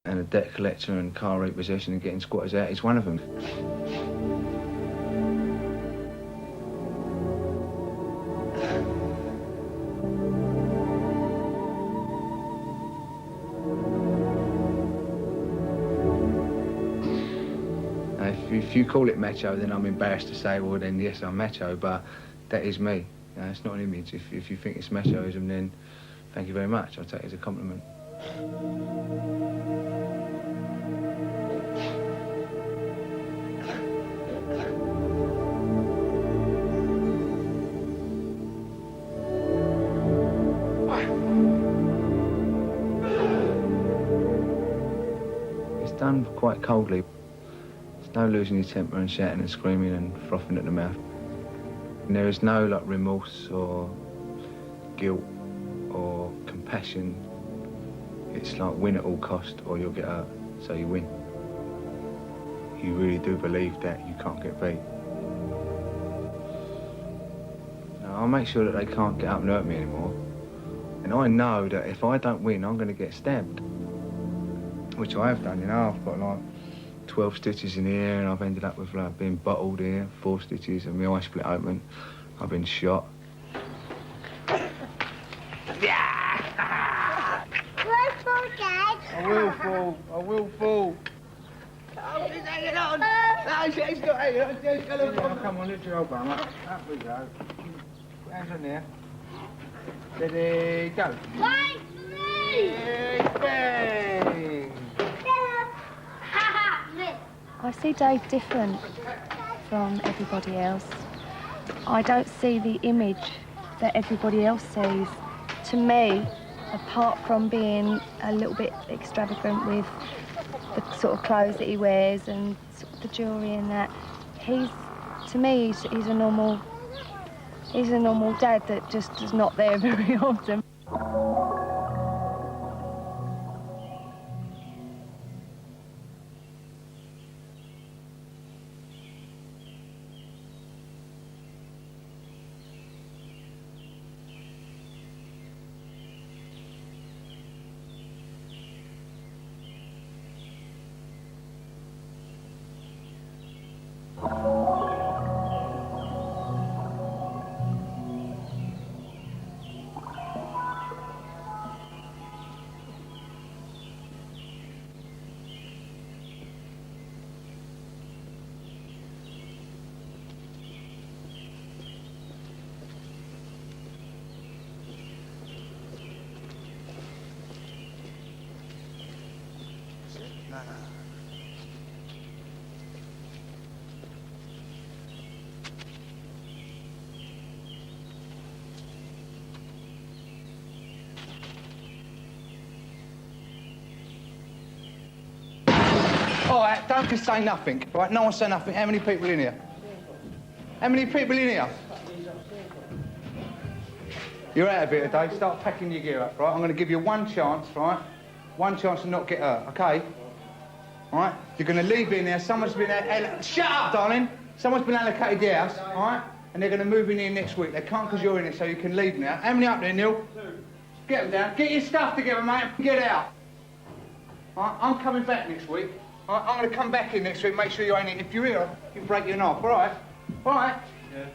And a debt collector and car repossession and getting squatters out is one of them. If you call it macho, then I'm embarrassed to say, well, then yes, I'm macho, but that is me. It's not an image. If you think it's machoism, then thank you very much. I'll take it as a compliment. It's done quite coldly. No losing your temper and shouting and screaming and frothing at the mouth. And there is no like remorse or guilt or compassion. It's like win at all cost or you'll get hurt, so you win. You really do believe that you can't get beat. Now, I'll make sure that they can't get up and hurt me anymore. And I know that if I don't win, I'm going to get stabbed. Which I have done, you know. I've got like 12 stitches in here, and I've ended up with like being bottled here, 4 stitches, and my eye split open. I've been shot. I will fall. I will fall. Oh, he's hanging on. No, he's not hanging on. He's going to fall. Come on, lift your elbow, mate. Up we go. Hands on there. Steady, go. 1, 3. Bang. I see Dave different from everybody else. I don't see the image that everybody else sees. To me, apart from being a little bit extravagant with the sort of clothes that he wears and sort of the jewellery and that, to me, he's a normal dad that just is not there very often. All right, don't just say nothing. Right, no one say nothing. How many people in here? How many people in here? You're out of here today. Start packing your gear up, right? I'm going to give you one chance, right? One chance to not get hurt, okay? All right? You're going to leave in there. Someone's been... Shut up, darling! Someone's been allocated the house, all right? And they're going to move in here next week. They can't because you're in it, so you can leave now. How many up there, Neil? 2. Get them down. Get your stuff together, mate. Get out. All right? I'm coming back next week. All right? I'm going to come back in next week, make sure you ain't in. If you're here, you can break your knob, all right? All right? Yeah.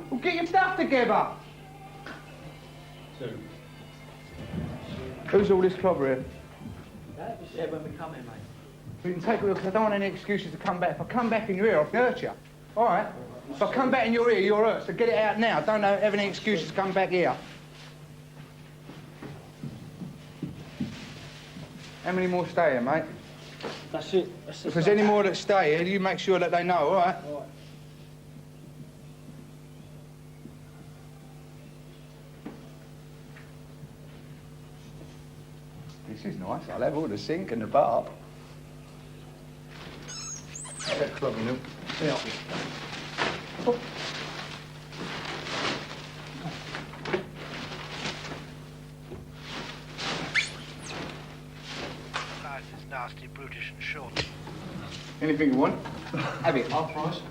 Well, get your stuff together. 2. Who's all this clobber here? Yeah, when we come in, mate. We can take a look, because I don't want any excuses to come back. If I come back in your ear, I'll hurt you. All right? If I come back in your ear, you're hurt, so get it out now. Don't have any excuses to come back here. How many more stay here, mate? That's it. If there's any more that stay here, you make sure that they know, all right? All right. This is nice. I'll have all the sink and the bar. That clogging up. Yeah. Oh. Life is nasty, brutish, and short. Anything you want? Have it. Half price.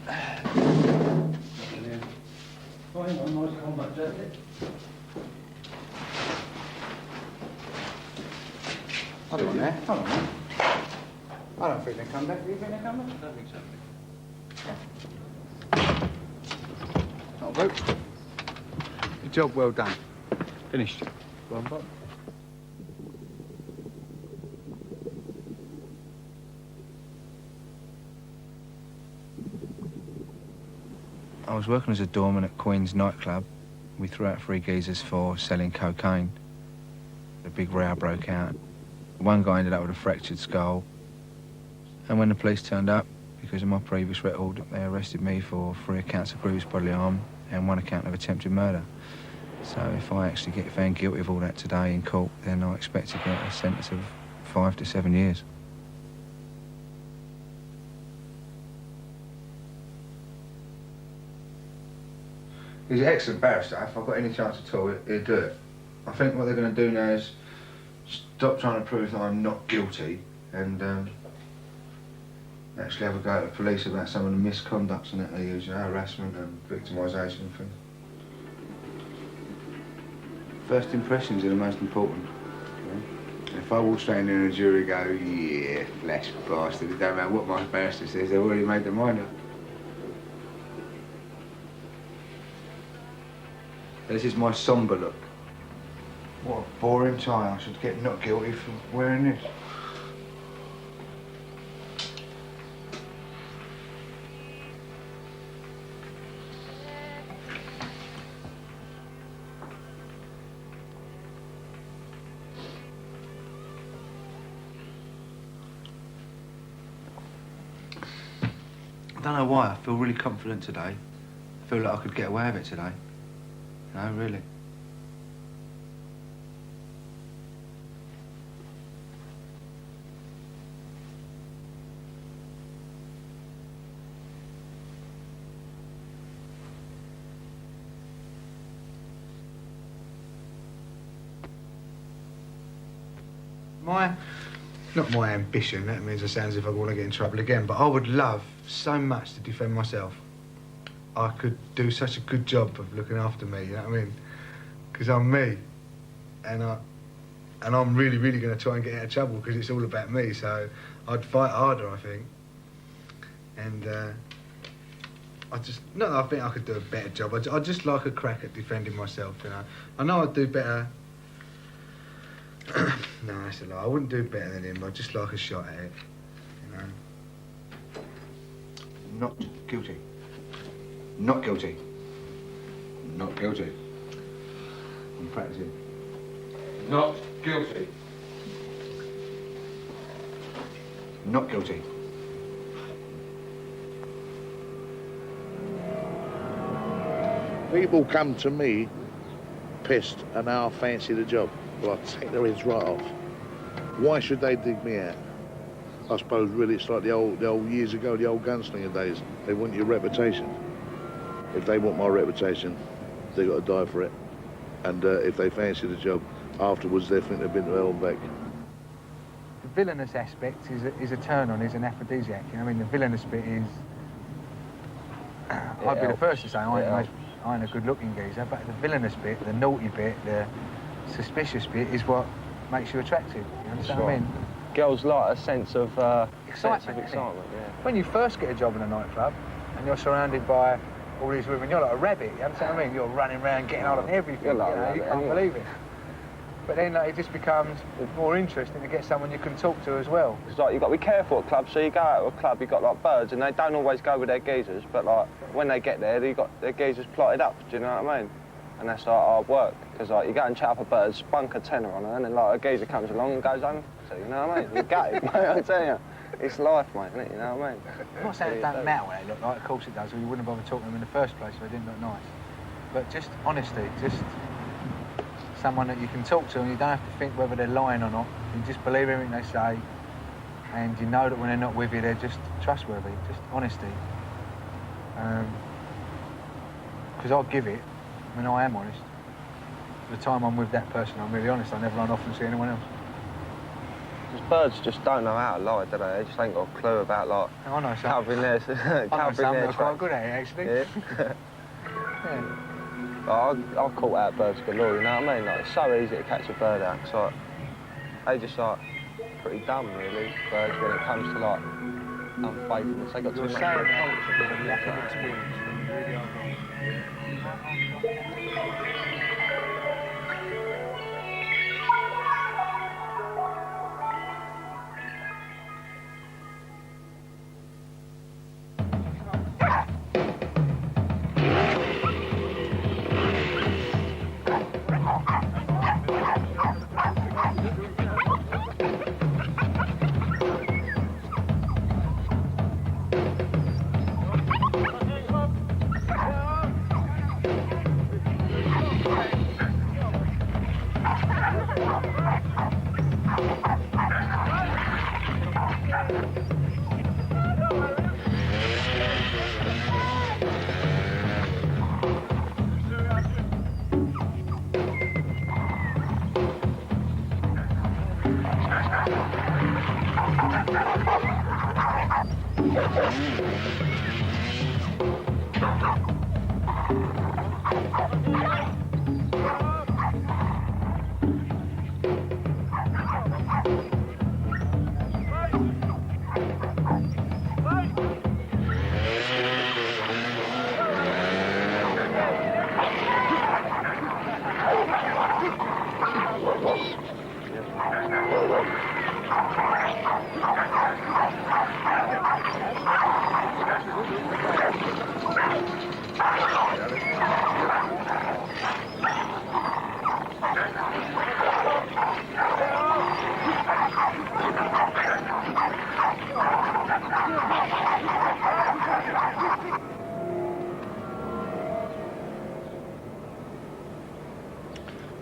Oh, hang on, nice combat jacket. Hold on there, hold on there. I don't think they come back. Do you think they come back? I don't think so. Not good. Good job, well done. Finished. Well done. I was working as a doorman at Queen's nightclub. We threw out 3 geezers for selling cocaine. A big row broke out. One guy ended up with a fractured skull. And when the police turned up, because of my previous record, they arrested me for 3 accounts of grievous bodily harm and 1 account of attempted murder. So if I actually get found guilty of all that today in court, then I expect to get a sentence of 5 to 7 years. He's an excellent barrister. If I've got any chance at all, he'll do it. I think what they're going to do now is stop trying to prove that I'm not guilty and actually have a go at the police about some of the misconducts and that they use, you know, harassment and victimisation and things. First impressions are the most important. Okay? If I walk straight in there and a jury go, yeah, flash bastard, it don't matter what my barrister says, they've already made their mind up. This is my sombre look. What a boring tie. I should get not guilty for wearing this. I don't know why, I feel really confident today. I feel like I could get away with it today. No, really. Not my ambition, that means it sounds as if I want to get in trouble again, but I would love so much to defend myself. I could do such a good job of looking after me, you know what I mean? Because I'm me, and I'm really, really going to try and get out of trouble because it's all about me, so I'd fight harder, I think. And I think I could do a better job. I'd just like a crack at defending myself, you know. I know I'd do better. No, that's a lie. I wouldn't do better than him. I'd just like a shot at it, you know. Not guilty. Not guilty. Not guilty. I'm practicing. Not guilty. Not guilty. People come to me pissed and now I fancy the job. Well, I take their heads right off. Why should they dig me out? I suppose really it's like the old years ago, the old gunslinger days. They want your reputation. If they want my reputation, they got to die for it. And if they fancy the job, afterwards they think they've been to hell and back. The villainous aspect is a turn-on, is an aphrodisiac. You know, I mean, the villainous bit is... I'd be the first to say I ain't a good-looking geezer, but the villainous bit, the naughty bit, the suspicious bit is what makes you attractive. You understand what I mean? Girls like a sense of excitement. Yeah. When you first get a job in a nightclub and you're surrounded by all these women, you're like a rabbit. You understand what I mean? You're running around, getting hold of everything. You're like you can't believe it. But then it just becomes more interesting to get someone you can talk to as well. It's like you've got to be careful at clubs. So you go out to a club, you've got like birds, and they don't always go with their geezers. But like when they get there, they've got their geezers plotted up. Do you know what I mean? And that's like hard work, because like you go and chat up a bird, spunk a tenner on her, and then like a geezer comes along and goes home. So you know what I mean? You get it, mate. I tell you, it's life, mate, isn't it? You know what I mean? I'm not saying it don't matter what they look like. Of course it does, or you wouldn't bother talking to them in the first place if they didn't look nice. But just honesty, just someone that you can talk to, and you don't have to think whether they're lying or not. You just believe everything they say, and you know that when they're not with you, they're just trustworthy. Just honesty. Because I'll give it. I mean, I am honest. The time I'm with that person, I'm really honest. I never run off and see anyone else. Because birds just don't know how to lie, do they? They just ain't got a clue about, like, I know some. covering their that are quite good at it, actually. Yeah. Yeah. I've caught out birds galore, you know what I mean? Like, it's so easy to catch a bird out. It's like, they just like, pretty dumb, really, birds, when it comes to, like, unfaithfulness. They got too much culture and lack of experience. Really are.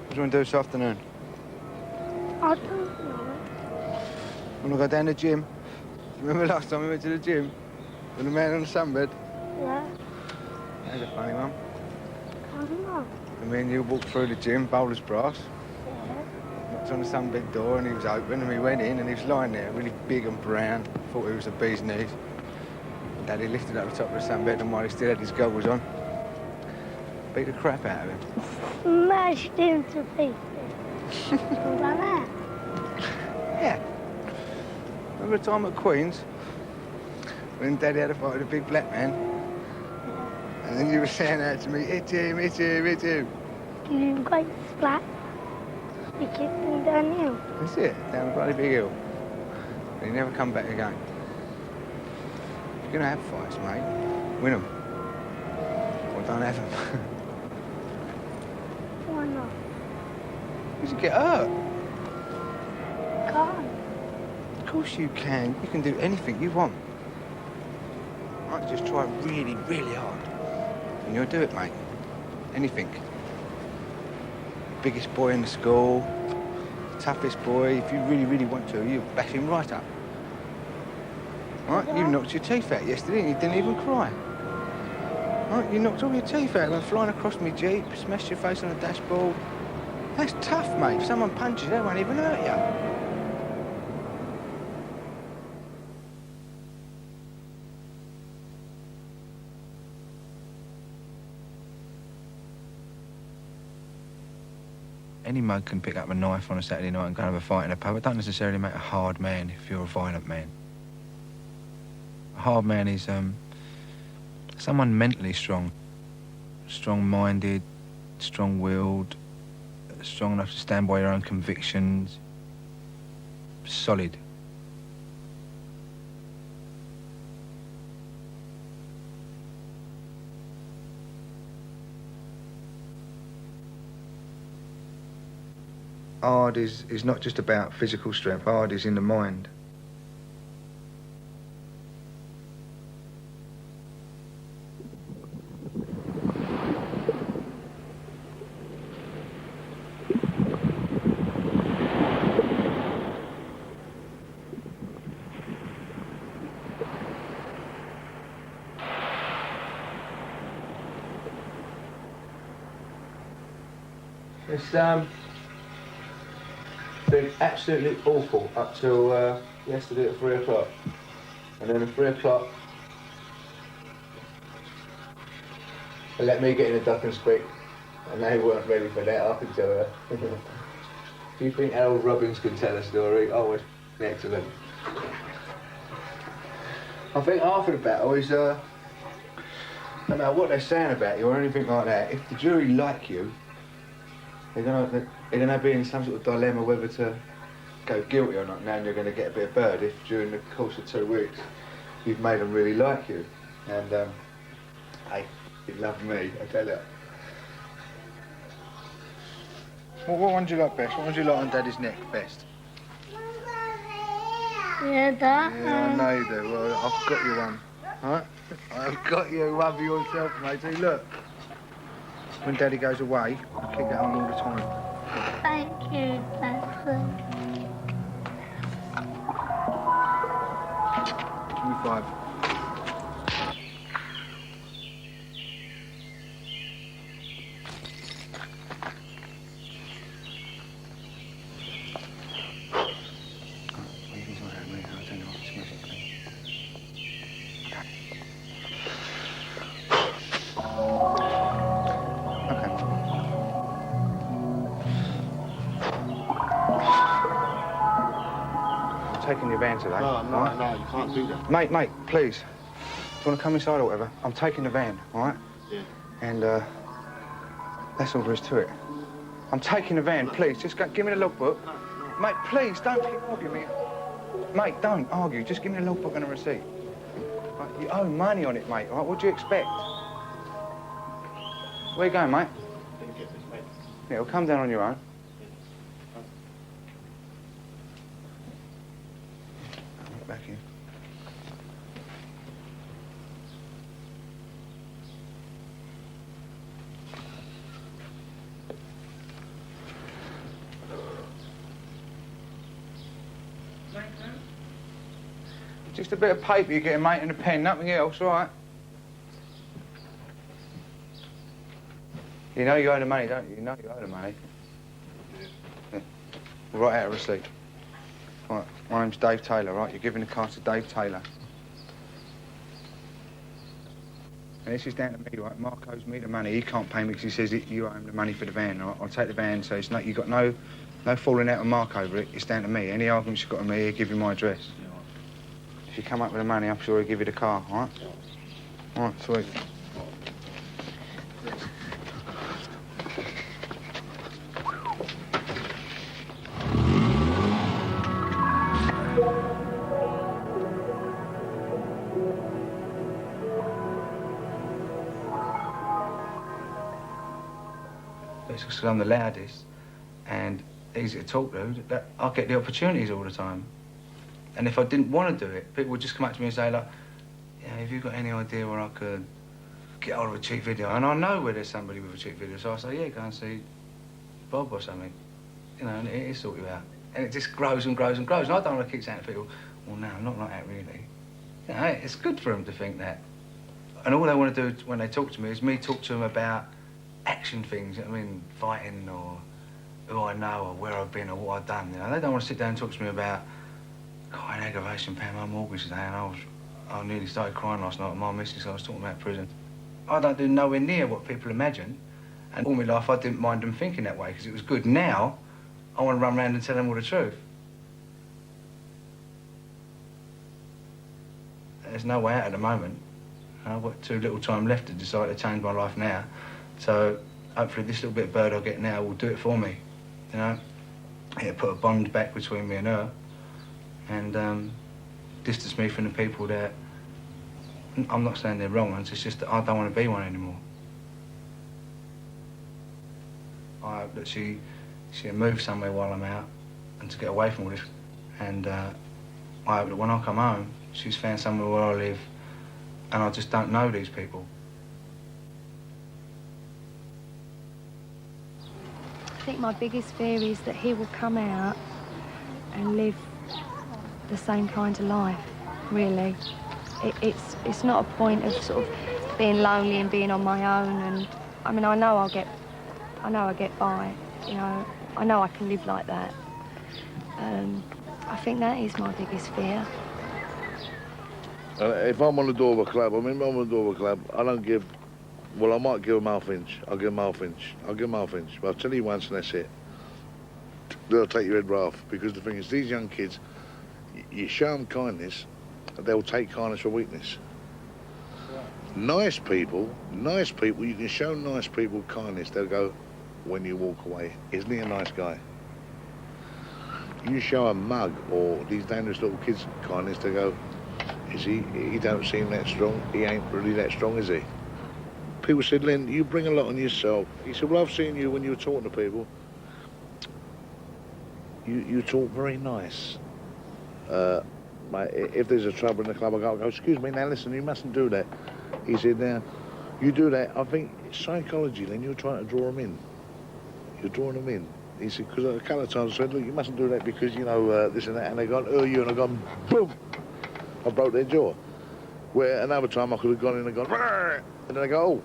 What do you want to do this afternoon? I don't know. Want to go down the gym? Remember last time we went to the gym? With the man on the sunbed? Yeah. That was a funny one. I don't know. And me and you walked through the gym, bowler's brass. Yeah. Knocked on the sunbed door and he was open and we went in and he was lying there, really big and brown. Thought he was a bee's knees. Daddy lifted up the top of the sunbed and while he still had his goggles on, beat the crap out of him. Smashed him to pieces. Was like that? Yeah. Remember the time at Queen's? When Daddy had a fight with a big black man? And then you were saying out to me, hit him, hit him, hit him. Give him great splat. He kicked him down the hill. That's it, down a bloody big hill. And he never come back again. You're gonna have fights, mate. Win them. Or don't have them. Why not? Because you get hurt. Can't. Of course you can. You can do anything you want. Right, just try really, really hard. And you'll do it, mate. Anything. Biggest boy in the school, toughest boy. If you really, really want to, you'll bash him right up. Right, you knocked your teeth out yesterday and you didn't even cry. Right, you knocked all your teeth out, went flying across my Jeep, smashed your face on the dashboard. That's tough, mate. If someone punches you, they won't even hurt you. Any mug can pick up a knife on a Saturday night and go and have a fight in a pub. It don't necessarily make a hard man if you're a violent man. A hard man is someone mentally strong, strong-minded, strong-willed, strong enough to stand by your own convictions, solid. Hard is not just about physical strength. Hard is in the mind. It's been absolutely awful up till yesterday at 3 o'clock. And then at 3 o'clock, they let me get in a duck and squeak. And they weren't ready for that, I can tell you. Do you think Harold Robbins could tell a story? I was Excellent. I think half of the battle is, no matter what they're saying about you or anything like that, if the jury like you, they're gonna be in some sort of dilemma whether to go guilty or not. Now you're gonna get a bit of bird if during the course of 2 weeks you've made them really like you. And, hey, you love me, I tell you. What one do you like best? What one do you like on Daddy's neck best? Yeah, that. Yeah, I know you do. Well, I've got you one. Alright? I've got you one for yourself, matey. Look. When Daddy goes away, keep that on all the time. Thank you, Daddy. Give me 5. Taking your van today. No, right? no, you can't do that. Mate, please. Do you want to come inside or whatever? I'm taking the van, all right? Yeah. And, that's all there is to it. I'm taking the van, please. Just give me the logbook. Mate, please, don't keep arguing me. Mate, don't argue. Just give me the logbook and a receipt. Right, you owe money on it, mate, all right? What do you expect? Where you going, mate? Yeah, well, come down on your own. Back here. Just a bit of paper you're getting, mate, and a pen, nothing else, all right? You know you owe the money, don't you? You know you owe the money. Yeah. We'll write out a receipt. Right, my name's Dave Taylor, right? You're giving the car to Dave Taylor. And this is down to me, right? Mark owes me the money. He can't pay me because he says you owe him the money for the van. I'll take the van, so it's not, you've got no falling out with Mark over it. It's down to me. Any arguments you've got with me, he'll give you my address. If you come up with the money, I'm sure he'll give you the car, all right? All right, sweet. It's because I'm the loudest and easy to talk to, that I get the opportunities all the time. And if I didn't want to do it, people would just come up to me and say, like, yeah, have you got any idea where I could get hold of a cheap video? And I know where there's somebody with a cheap video, so I say, yeah, go and see Bob or something. You know, and it'll sort you out. And it just grows and grows and grows. And I don't want to keep saying to people, well, no, not like that, really. You know, it's good for them to think that. And all they want to do when they talk to me is me talk to them about action things, I mean, fighting or who I know or where I've been or what I've done. You know, they don't want to sit down and talk to me about, God, an aggravation paying my mortgage today, and I nearly started crying last night with my missus. I was talking about prison. I don't do nowhere near what people imagine, and all my life I didn't mind them thinking that way because it was good. Now, I want to run around and tell them all the truth. There's no way out at the moment. I've got too little time left to decide to change my life now. So hopefully this little bit of bird I get now will do it for me, you know? It'll put a bond back between me and her and distance me from the people that, I'm not saying they're wrong, it's just that I don't want to be one anymore. I hope that she'll move somewhere while I'm out and to get away from all this. And I hope that when I come home, she's found somewhere where I live and I just don't know these people. I think my biggest fear is that he will come out and live the same kind of life, really. It's not a point of sort of being lonely and being on my own, and I mean I know I get by, you know. I know I can live like that. I think that is my biggest fear. If I'm on the door of a club, I don't give, well, I might give a mouth inch. I'll give a mouth inch. But I'll tell you once and that's it. They'll take your head right off. Because the thing is, these young kids, You show them kindness, they'll take kindness for weakness. Nice people, you can show nice people kindness, they'll go, when you walk away, isn't he a nice guy? You show a mug or these dangerous little kids kindness, they go, is he don't seem that strong, he ain't really that strong, is he? People said, Len, you bring a lot on yourself. He said, well, I've seen you when you were talking to people. You talk very nice. Mate, if there's a trouble in the club, I go, excuse me, now listen, you mustn't do that. He said, now, you do that, I think it's psychology, Len, you're trying to draw them in. You're drawing them in. He said, because a couple of times I said, look, you mustn't do that because, you know, this and that, and they gone, oh, you, and I gone, boom, I broke their jaw. Where another time I could have gone in and gone, Rrr! And then they go, oh.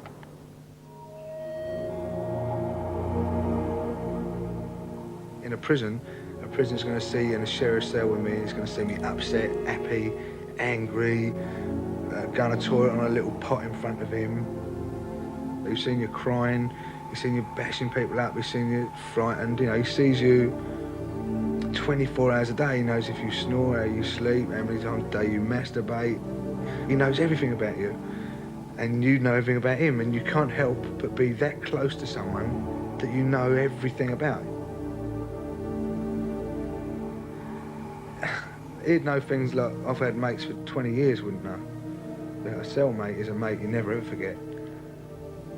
In a prison's going to see you in a sheriff's cell with me, he's going to see me upset, happy, angry, going to toilet on a little pot in front of him. He's seen you crying, he's seen you bashing people up, he's seen you frightened, you know, he sees you 24 hours a day. He knows if you snore, how you sleep, how many times a day you masturbate. He knows everything about you, and you know everything about him, and you can't help but be that close to someone that you know everything about. He'd know things like I've had mates for 20 years wouldn't know. But a cellmate is a mate you never ever forget.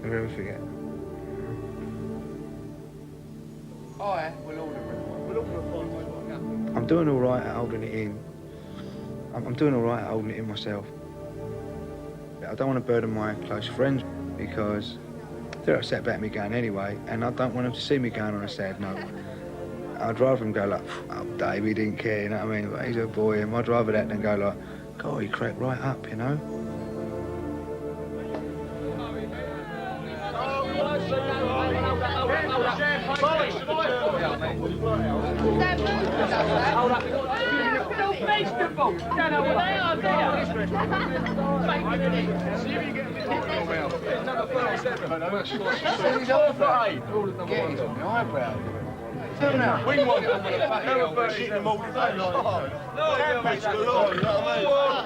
Never ever forget. I'm doing all right at holding it in. I'm doing all right at holding it in myself. I don't want to burden my close friends because they're upset about me going anyway, and I don't want them to see me going on a sad note. I'd rather him go like, oh, Dave, he didn't care, you know what I mean? But he's a boy, and I'd rather that than go like, God, he cracked right up, you know? We want number 30 in motivation.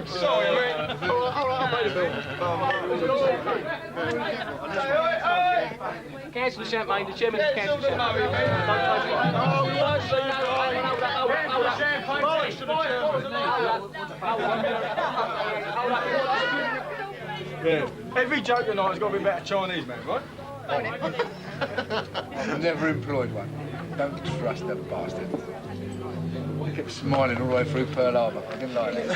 Sorry, mate. I'll pay the bill. Cancel the champagne. The chairman has cancelled the champagne. Yeah. Every joke tonight has got to be about a Chinese man, right? I've never employed one. Don't trust that bastard. He kept smiling all the way through Pearl Harbor. I didn't like it.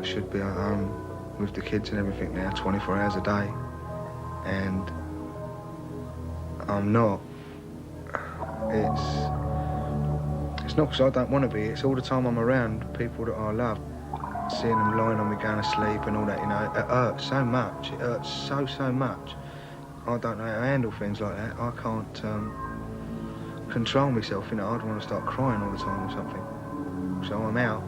Should be at home with the kids and everything now, 24 hours a day, and I'm not. It's not because I don't want to be, it's all the time I'm around people that I love, seeing them lying on me going to sleep and all that, you know, it hurts so much, it hurts so much. I don't know how to handle things like that. I can't control myself, you know, I'd want to start crying all the time or something. So I'm out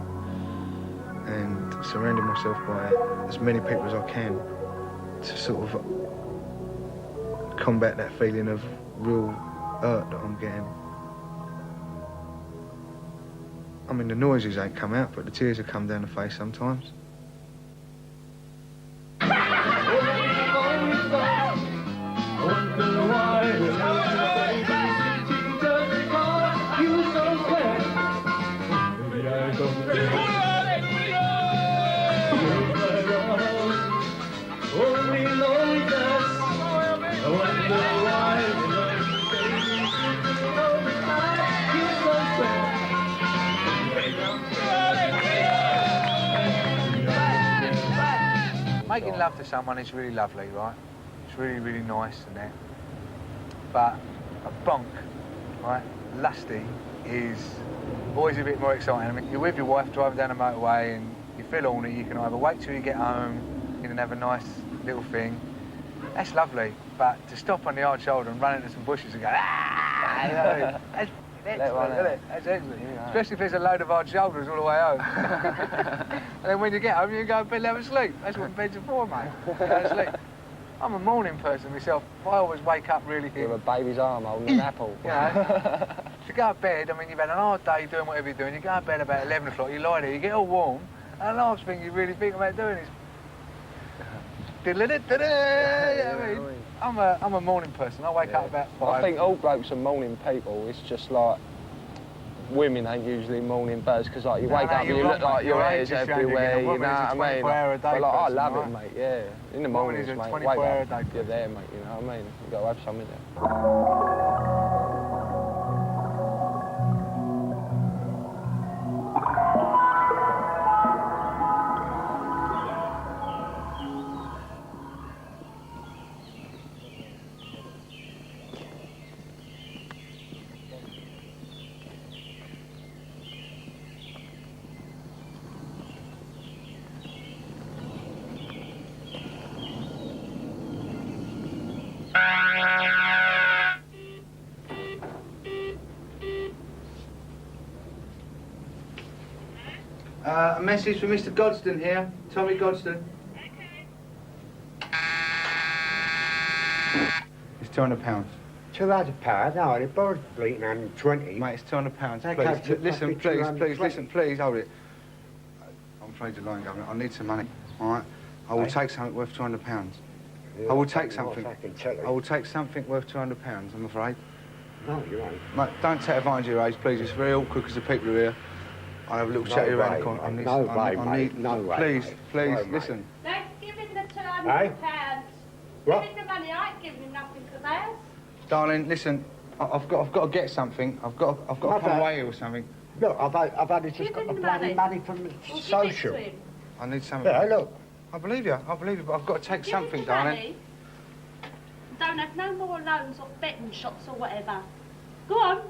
and surrounding myself by as many people as I can to sort of combat that feeling of real hurt that I'm getting. I mean, the noises ain't come out, but the tears have come down the face sometimes. Making love to someone is really lovely, right? It's really, really nice and that. But a bonk, right, lusty, is always a bit more exciting. I mean, you're with your wife driving down the motorway and you feel horny, you can either wait till you get home, you can have a nice little thing. That's lovely, but to stop on the hard shoulder and run into some bushes and go, ah, you know, that's excellent, isn't it? That's excellent. Yeah. Especially if there's a load of hard shoulders all the way home. And then when you get home, you go to bed and have a sleep. That's what beds are for, mate. Go to sleep. I'm a morning person myself. I always wake up really thin. With a baby's arm holding an apple. You know, to go to bed, I mean, you've had an hard day doing whatever you're doing, you go to bed about 11 o'clock, you lie there, you get all warm, and the last thing you really think about doing is... I'm a morning person. I wake up about 5. I think all blokes are morning people. It's just like women ain't usually morning birds because like you wake up and you look like your hair's everywhere. You know what I mean? But like, I love it, mate. Yeah, in the mornings, mate. Wake up, you're there, mate. You know what I mean? You got to have something there. A message from Mr. Godston here, Tommy Godston. It's £200. £200? No, the board's bleeding 120. Mate, it's £200. That Please, costs listen, roughly please, hold it. I'm afraid the line, Governor. I need some money, all right? I will take something worth £200. I will take something. I will take something worth £200, I'm afraid. No, you won't. Mate, don't take advantage of your age, please. It's very awkward because the people are here. I'll have a little chat around the corner. No way, Please, listen. Don't give him the £200. What? Give him the money. I ain't giving him nothing for that. Darling, listen. I've got to get something. I've got to come away here with something. Look, I've only just got the bloody money from the social. I need something. Yeah, look. I believe you, but I've got to take something, darling. Don't have no more loans or betting shops or whatever. Go on.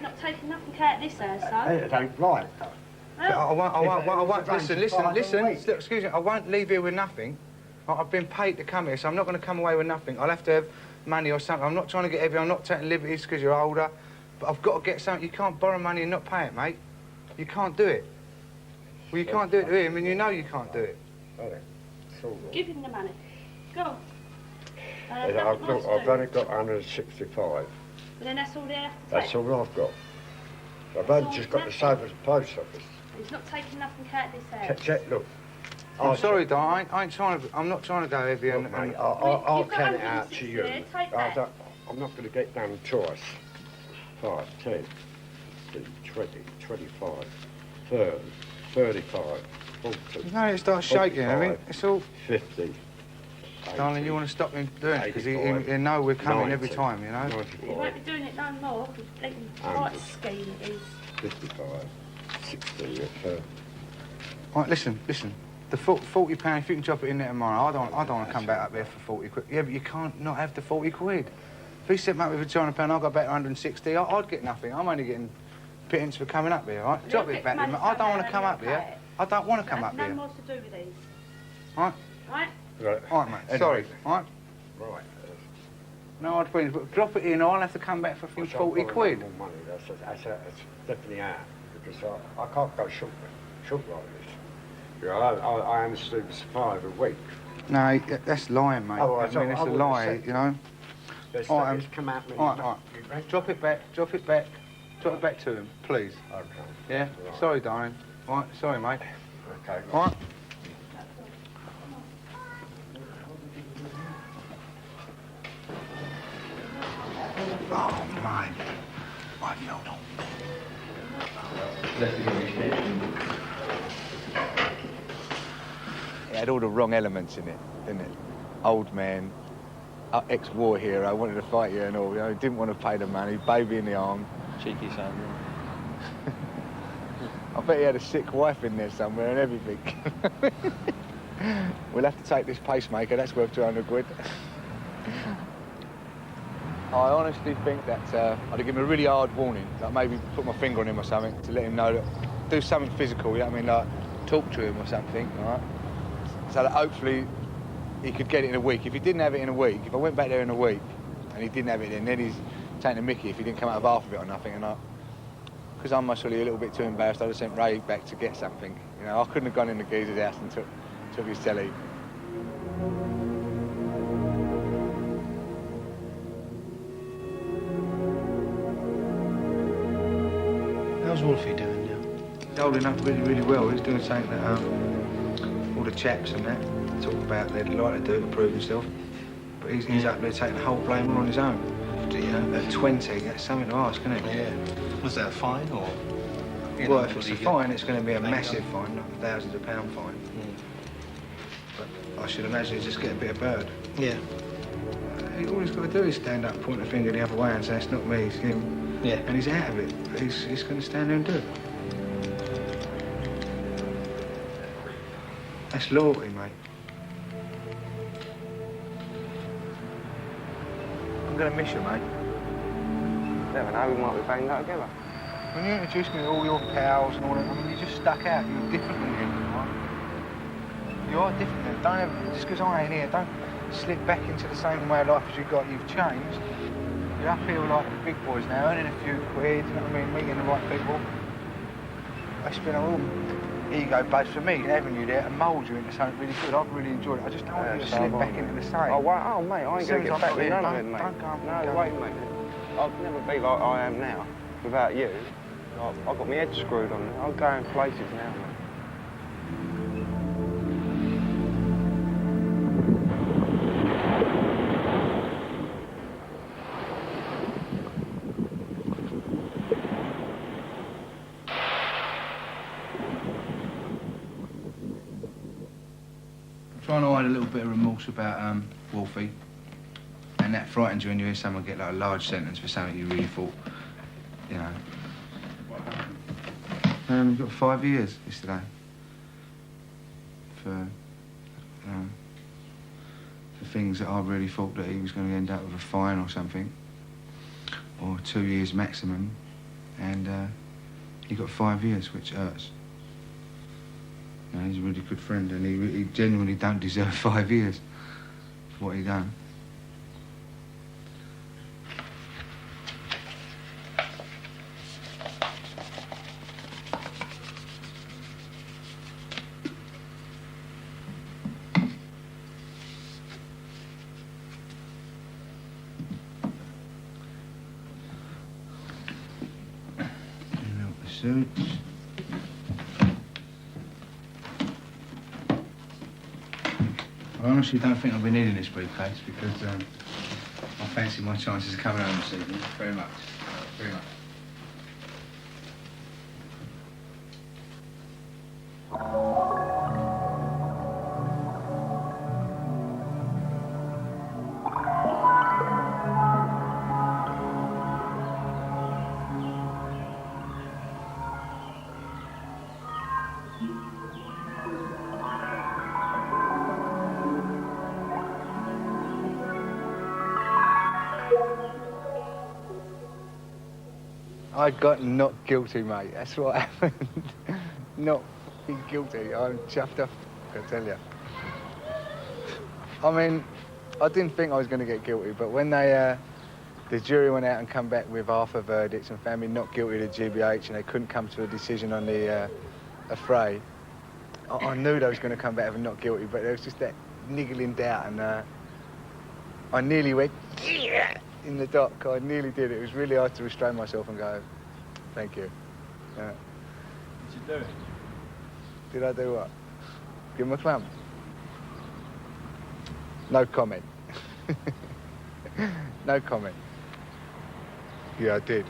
Not taking nothing out of this house, though. It ain't right, though. I won't. Listen. Excuse me. I won't leave here with nothing. I've been paid to come here, so I'm not going to come away with nothing. I'll have to have money or something. I'm not trying to get heavy. I'm not taking liberties because you're older. But I've got to get something. You can't borrow money and not pay it, mate. You can't do it. Well, you can't do it to him, and you know you can't do it. Give him the money. Go on. I've only got 165. But then that's all they have to take. That's all I've got. I've only just got the same as the post office. He's not taking nothing out of this house. Check, look. I'm sorry, Don. I ain't trying to. I'm not trying to go heavy. Look, mate, I'll count it out to you. Take that. I'm not going to get done twice. 5, 10, 20, 25, 30, 35, 40. No, it starts shaking. I mean, it's all. 50. Darling, you want to stop him doing it because he know we're coming 90, every time, you know. 95, he won't be doing it no more. Right scheme it is. 55, 60. Right, listen. The £40. If you can drop it in there tomorrow, I don't want to come back up there for 40 quid. Yeah, but you can't not have the 40 quid. If he sent me up with a £200, I got back 160. I'd get nothing. I'm only getting pittance for coming up here. Right? Drop it back. I don't want to come up here. I don't want to come up here. No more to do with these. Right. Right. Right. All right, mate. Anyway. Sorry. All right. Right. No hard feelings, but drop it in or I'll have to come back for a few 40 quid. More money. That's definitely out because I can't go short like this. You know, I only sleep for 5 a week. No, that's lying, mate. Oh, I mean, it's a lie, you know. All right, come out. All right. Drop it back to him, please. Okay. Yeah? Right. Sorry, darling. All right, sorry, mate. Okay. All right. Oh, mate. I felt It had all the wrong elements in it, didn't it? Old man, ex-war hero, wanted to fight you and all, you know, didn't want to pay the money, baby in the arm. Cheeky son. I bet he had a sick wife in there somewhere and everything. We'll have to take this pacemaker, that's worth 200 quid. I honestly think that I'd give him a really hard warning, like maybe put my finger on him or something to let him know that do something physical, you know what I mean, like talk to him or something, right? So that hopefully he could get it in a week. If he didn't have it in a week, if I went back there in a week and he didn't have it then he's taking a mickey if he didn't come out of half of it or nothing, and because I'm actually a little bit too embarrassed, I'd have sent Ray back to get something. You know, I couldn't have gone in the geezer's house and took his telly. How's Wolfie doing now? He's holding up really, really well. He's doing something that all the chaps and that talk about they'd like to do to prove himself. But he's up there taking the whole blame on his own. At 20, that's something to ask, isn't it? Yeah. Was that a fine or? Well, if it's a fine, it's going to be a massive fine, not thousands of pound fine. But I should imagine he'll just get a bit of bird. Yeah. All he's got to do is stand up, point the finger the other way and say, it's not me, it's him. Yeah. And he's out of it. But he's going to stand there and do it. That's loyalty, mate. I'm going to miss you, mate. Never know, we might be banged out together. When you introduced me to all your pals and all that, I mean, you just stuck out. You were different than him, right? You are different. Don't ever, just because I ain't here, don't slip back into the same way of life as you got. You've changed. You're up here with like the big boys now, earning a few quid, you know what I mean, meeting the right people. It's been a real ego buzz for me, having you there to mould you into something really good. I've really enjoyed it. I just don't want you to slip back into the same. Oh, wow, mate, I ain't going to get back with none of it, mate. Don't go. No way, mate. I'll never be like I am now without you. I've got my head screwed on. I'm going places now, mate. I'm trying to hide a little bit of remorse about Wolfie. And that frightens you when you hear someone get like a large sentence for something you really thought, you know. You got 5 years yesterday for things that I really thought that he was going to end up with a fine or something, or 2 years maximum, and he got 5 years, which hurts. You know, he's a really good friend, and he genuinely don't deserve 5 years for what he done. I honestly don't think I'll be needing this briefcase because I fancy my chances of coming home this evening very much. Very much. I got not guilty, mate. That's what happened. Not being guilty. I'm chuffed up, I tell you. I mean, I didn't think I was going to get guilty, but when the jury went out and come back with half a verdict and found me not guilty to GBH and they couldn't come to a decision on the affray, I knew they was going to come back with not guilty, but there was just that niggling doubt, and I nearly went, yeah, in the dock. I nearly did. It was really hard to restrain myself and go, thank you. Yeah. Did you do it? Did I do what? Give him a clump? No comment. No comment. Yeah, I did.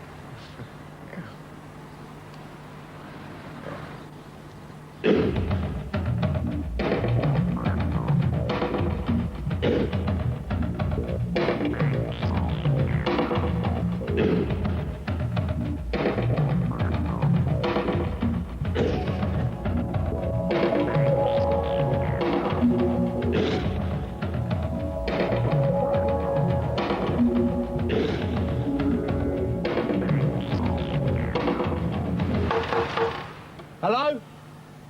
Hello?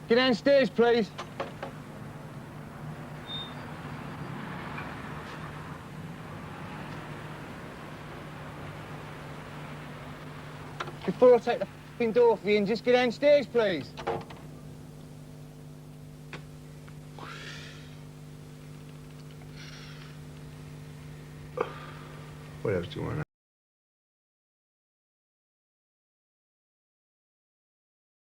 Get downstairs, please. Before I take the f***ing door off you, just get downstairs, please. What else do you want to